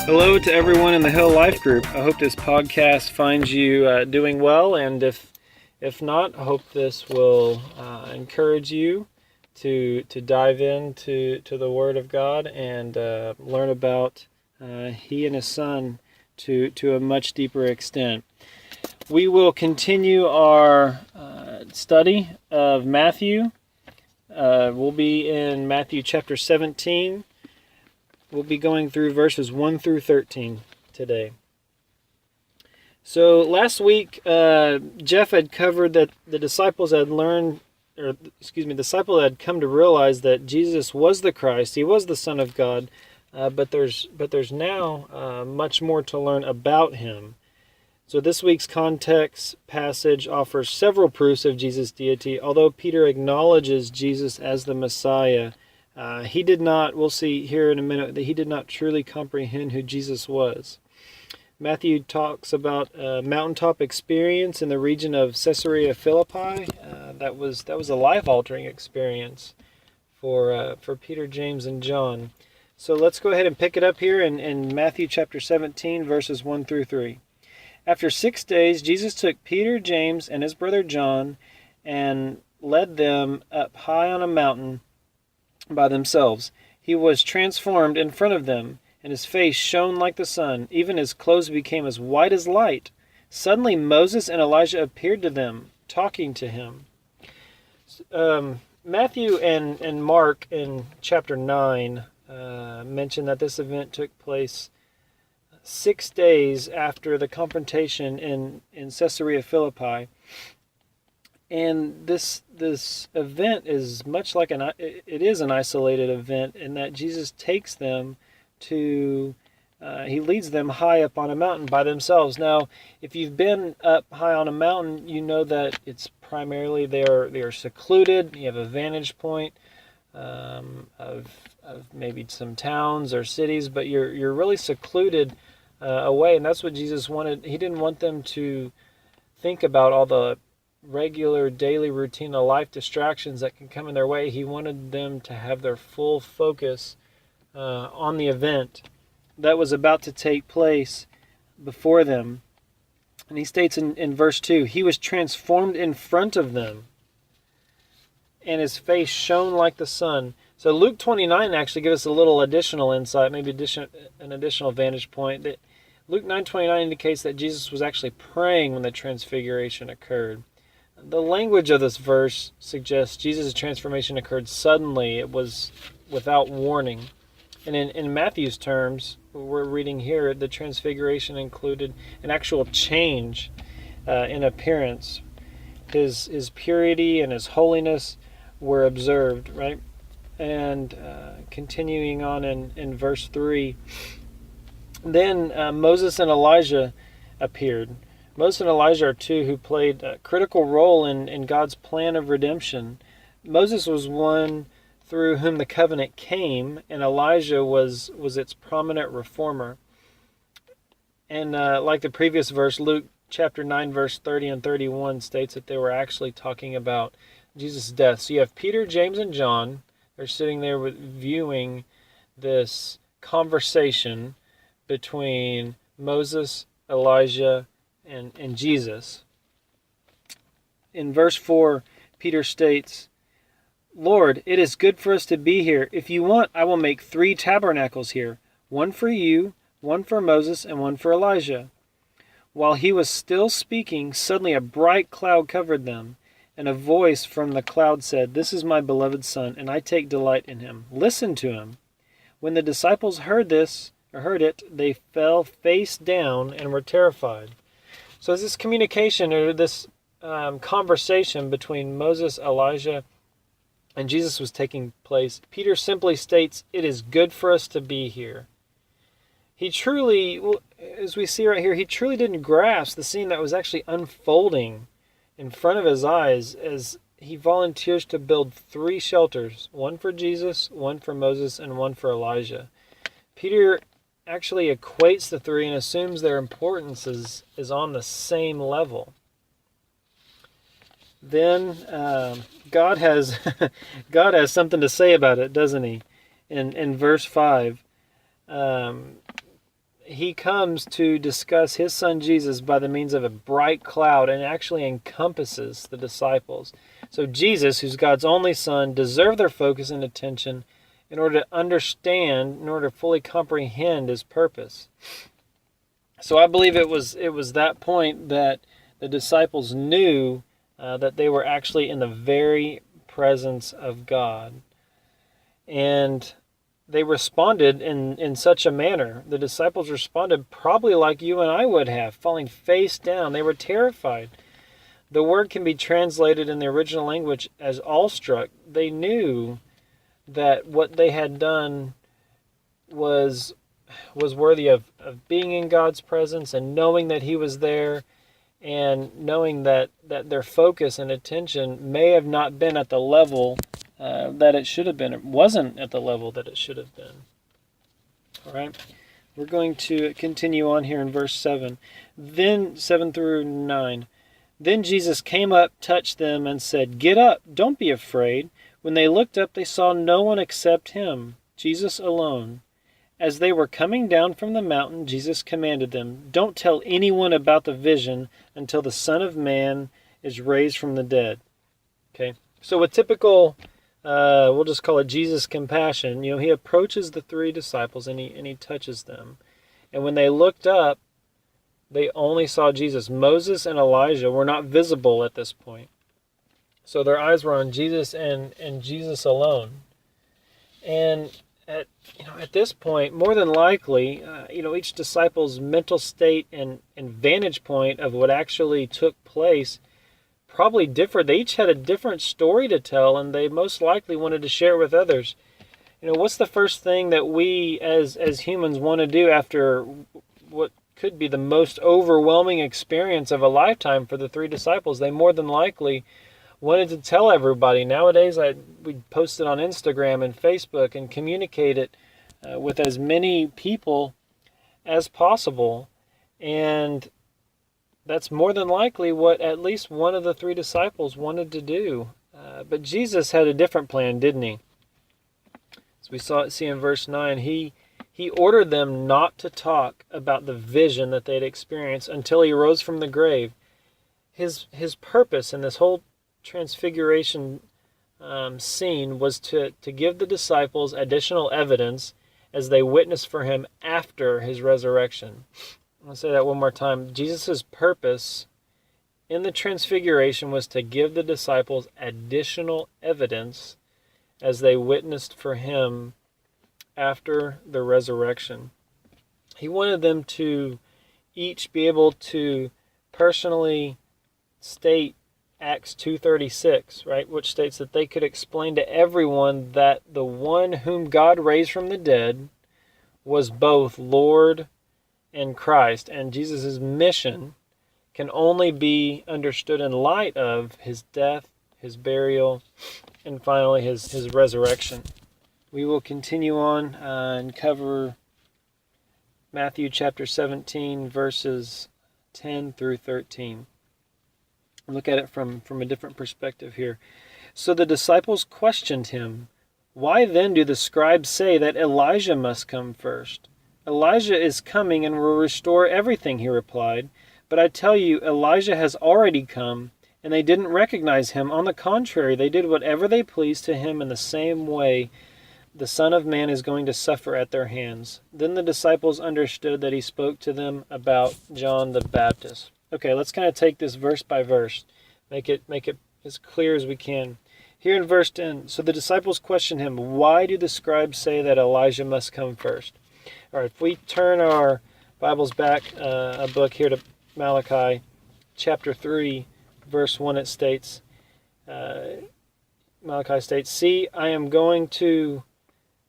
Hello to everyone in the Hill Life Group. I hope this podcast finds you doing well, and if not, I hope this will encourage you to dive into the Word of God and learn about He and His Son to a much deeper extent. We will continue our study of Matthew. We'll be in Matthew chapter 17. We'll be going through verses 1 through 13 today. So last week, Jeff had covered that the disciples had come to realize that Jesus was the Christ. He was the Son of God, but there's now much more to learn about Him. So this week's context passage offers several proofs of Jesus' deity. Although Peter acknowledges Jesus as the Messiah, he did not, we'll see here in a minute, that he did not truly comprehend who Jesus was. Matthew talks about a mountaintop experience in the region of Caesarea Philippi. That was a life-altering experience for Peter, James, and John. So let's go ahead and pick it up here in Matthew chapter 17, verses 1 through 3. After 6 days, Jesus took Peter, James, and his brother John and led them up high on a mountain by themselves. He was transformed in front of them, and his face shone like the sun. Even his clothes became as white as light. Suddenly Moses and Elijah appeared to them, talking to him. Matthew and Mark in chapter 9 mention that this event took place 6 days after the confrontation in Caesarea Philippi. And this event is much like it is an isolated event in that Jesus takes them to, he leads them high up on a mountain by themselves. Now, if you've been up high on a mountain, you know that it's primarily they are secluded. You have a vantage point of maybe some towns or cities, but you're really secluded away, and that's what Jesus wanted. He didn't want them to think about all the regular daily routine of life distractions that can come in their way. He wanted them to have their full focus on the event that was about to take place before them. And he states in verse 2, he was transformed in front of them, and his face shone like the sun. So Luke 29 actually gives us a little additional insight, maybe an additional vantage point. That Luke 9:29 indicates that Jesus was actually praying when the transfiguration occurred. The language of this verse suggests Jesus' transformation occurred suddenly. It was without warning. And in Matthew's terms, we're reading here, the transfiguration included an actual change in appearance. His purity and his holiness were observed, right? And continuing on in verse 3, then Moses and Elijah appeared. Moses and Elijah are two who played a critical role in God's plan of redemption. Moses was one through whom the covenant came, and Elijah was its prominent reformer. And like the previous verse, Luke chapter 9, verse 30 and 31 states that they were actually talking about Jesus' death. So you have Peter, James, and John. They're sitting there viewing this conversation between Moses, Elijah, and Jesus. In verse 4, Peter states, Lord, it is good for us to be here. If you want, I will make 3 tabernacles here, one for you, one for Moses, and one for Elijah. While he was still speaking, suddenly a bright cloud covered them, and a voice from the cloud said, This is my beloved Son, and I take delight in him. Listen to him. When the disciples heard it, they fell face down and were terrified. So this communication, or this conversation between Moses, Elijah, and Jesus was taking place, Peter simply states, it is good for us to be here. He truly, as we see right here, he truly didn't grasp the scene that was actually unfolding in front of his eyes as he volunteers to build 3 shelters, one for Jesus, one for Moses, and one for Elijah. Peter actually equates the 3 and assumes their importance is on the same level. Then God has something to say about it, doesn't he? In verse 5, he comes to discuss his son Jesus by the means of a bright cloud and actually encompasses the disciples. So Jesus, who's God's only son, deserved their focus and attention in order to understand, in order to fully comprehend his purpose. So I believe it was that point that the disciples knew that they were actually in the very presence of God. And they responded in such a manner. The disciples responded probably like you and I would have, falling face down. They were terrified. The word can be translated in the original language as awestruck. They knew that what they had done was worthy of being in God's presence and knowing that he was there, and knowing that their focus and attention may have not been at the level that it should have been. It wasn't at the level that it should have been. All right. We're going to continue on here in verse 7. Then 7 through 9. Then Jesus came up, touched them, and said, "Get up, don't be afraid." When they looked up, they saw no one except him, Jesus alone. As they were coming down from the mountain, Jesus commanded them, "Don't tell anyone about the vision until the Son of Man is raised from the dead." Okay, so with typical, we'll just call it Jesus compassion, he approaches the three disciples and he touches them. And when they looked up, they only saw Jesus. Moses and Elijah were not visible at this point. So their eyes were on Jesus and Jesus alone. And at this point, more than likely, each disciple's mental state and vantage point of what actually took place probably differed. They each had a different story to tell, and they most likely wanted to share it with others. What's the first thing that we as humans want to do after what could be the most overwhelming experience of a lifetime for the three disciples? They more than likely wanted to tell everybody. Nowadays, we post it on Instagram and Facebook and communicate it with as many people as possible. And that's more than likely what at least one of the three disciples wanted to do. But Jesus had a different plan, didn't he? As we see in verse 9, he ordered them not to talk about the vision that they'd experienced until he rose from the grave. His purpose in this whole transfiguration scene was to give the disciples additional evidence as they witnessed for him after his resurrection. I'll say that one more time. Jesus' purpose in the transfiguration was to give the disciples additional evidence as they witnessed for him after the resurrection. He wanted them to each be able to personally state Acts 2:36, right, which states that they could explain to everyone that the one whom God raised from the dead was both Lord and Christ. And Jesus' mission can only be understood in light of his death, his burial, and finally his resurrection. We will continue on and cover Matthew chapter 17, verses 10 through 13. Look at it from a different perspective here. So the disciples questioned him, "Why then do the scribes say that Elijah must come first?" "Elijah is coming and will restore everything," he replied. "But I tell you, Elijah has already come, and they didn't recognize him. On the contrary, they did whatever they pleased to him in the same way. The Son of Man is going to suffer at their hands." Then the disciples understood that he spoke to them about John the Baptist. Okay, let's kind of take this verse by verse, make it as clear as we can. Here in verse 10, so the disciples questioned him, "Why do the scribes say that Elijah must come first?" All right, if we turn our Bibles back a book here to Malachi chapter 3, verse 1, it states, Malachi states, "See, I am going to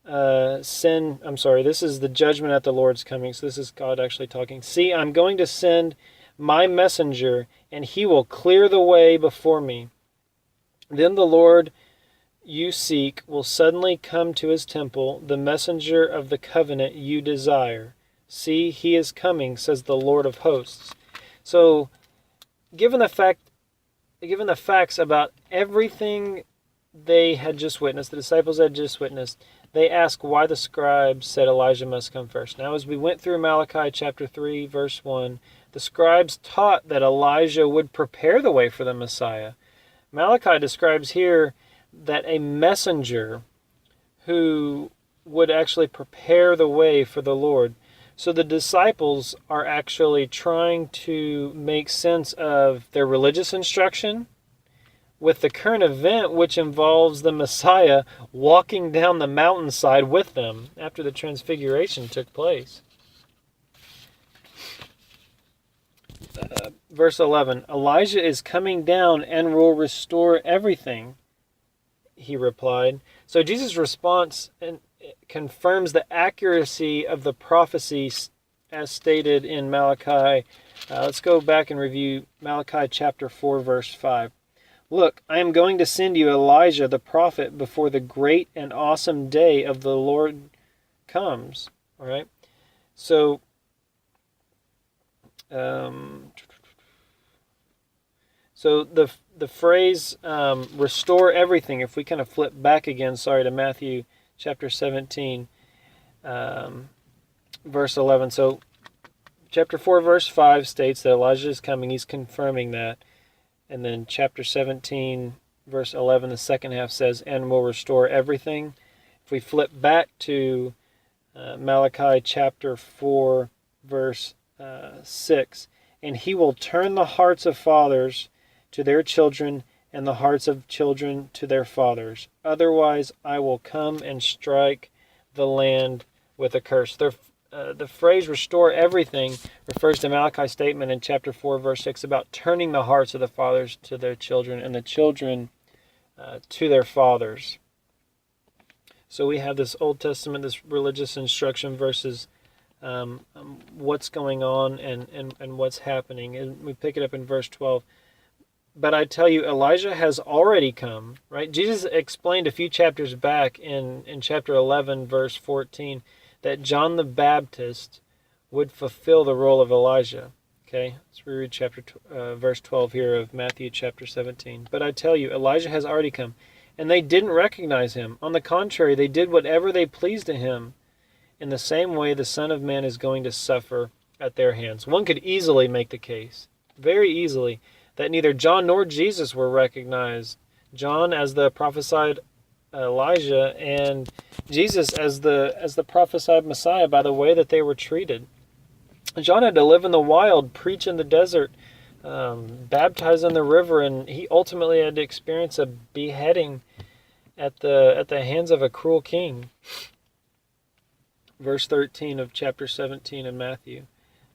this is the judgment at the Lord's coming." So this is God actually talking. "See, I'm going to send my messenger, and he will clear the way before me. Then the Lord you seek will suddenly come to his temple, the messenger of the covenant you desire. See, he is coming, says the Lord of hosts." So, given the facts about everything they had just witnessed, the disciples had just witnessed, they ask why the scribes said Elijah must come first. Now, as we went through Malachi chapter 3, verse 1, the scribes taught that Elijah would prepare the way for the Messiah. Malachi describes here that a messenger who would actually prepare the way for the Lord. So the disciples are actually trying to make sense of their religious instruction with the current event, which involves the Messiah walking down the mountainside with them after the transfiguration took place. Verse 11, Elijah is coming down and will restore everything, he replied. So Jesus' response confirms the accuracy of the prophecy as stated in Malachi. Let's go back and review Malachi chapter 4, verse 5. Look, I am going to send you Elijah the prophet before the great and awesome day of the Lord comes. All right? So, the phrase restore everything, if we kind of flip back again, to Matthew chapter 17, verse 11. So chapter 4, verse 5 states that Elijah is coming. He's confirming that. And then chapter 17, verse 11, the second half says, and will restore everything. If we flip back to Malachi chapter 4, verse 6, and he will turn the hearts of fathers to their children and the hearts of children to their fathers. Otherwise, I will come and strike the land with a curse. The phrase restore everything refers to Malachi's statement in chapter 4, verse 6 about turning the hearts of the fathers to their children and the children to their fathers. So we have this Old Testament, this religious instruction versus what's going on and what's happening. And we pick it up in verse 12. But I tell you, Elijah has already come, right? Jesus explained a few chapters back in chapter 11, verse 14, that John the Baptist would fulfill the role of Elijah. Okay, let's reread verse 12 here of Matthew chapter 17. But I tell you, Elijah has already come, and they didn't recognize him. On the contrary, they did whatever they pleased to him. In the same way, the Son of Man is going to suffer at their hands. One could easily make the case, very easily, that neither John nor Jesus were recognized. John as the prophesied Elijah, and Jesus as the prophesied Messiah by the way that they were treated. John had to live in the wild, preach in the desert, baptize in the river, and he ultimately had to experience a beheading at the hands of a cruel king. Verse 13 of chapter 17 in Matthew.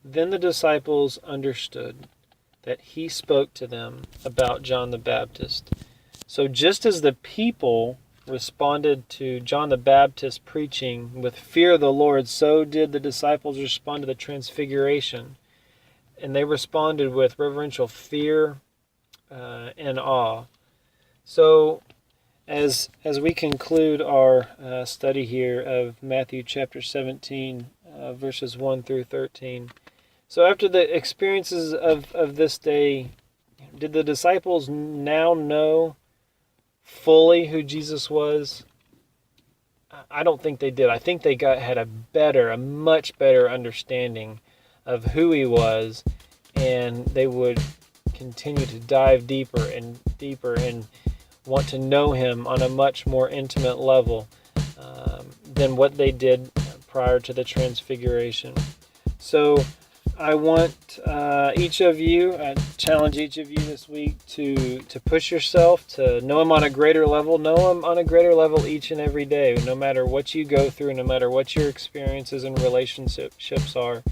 Then the disciples understood that he spoke to them about John the Baptist. So just as the people responded to John the Baptist preaching with fear of the Lord, so did the disciples respond to the transfiguration. And they responded with reverential fear and awe. So as we conclude our study here of Matthew chapter 17, verses 1 through 13, so after the experiences of this day, did the disciples now know fully who Jesus was? I don't think they did. I think they had a much better understanding of who he was, and they would continue to dive deeper and deeper and want to know him on a much more intimate level than what they did prior to the transfiguration. So I want each of you, I challenge each of you this week to push yourself to know him on a greater level. Know him on a greater level each and every day, no matter what you go through, no matter what your experiences and relationships are.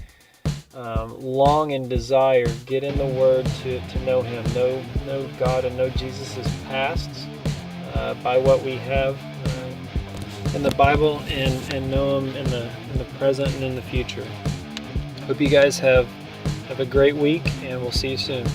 Long and desire, get in the Word to know him, know God and know Jesus' past by what we have in the Bible, and know him in the present and in the future. Hope you guys have a great week, and we'll see you soon.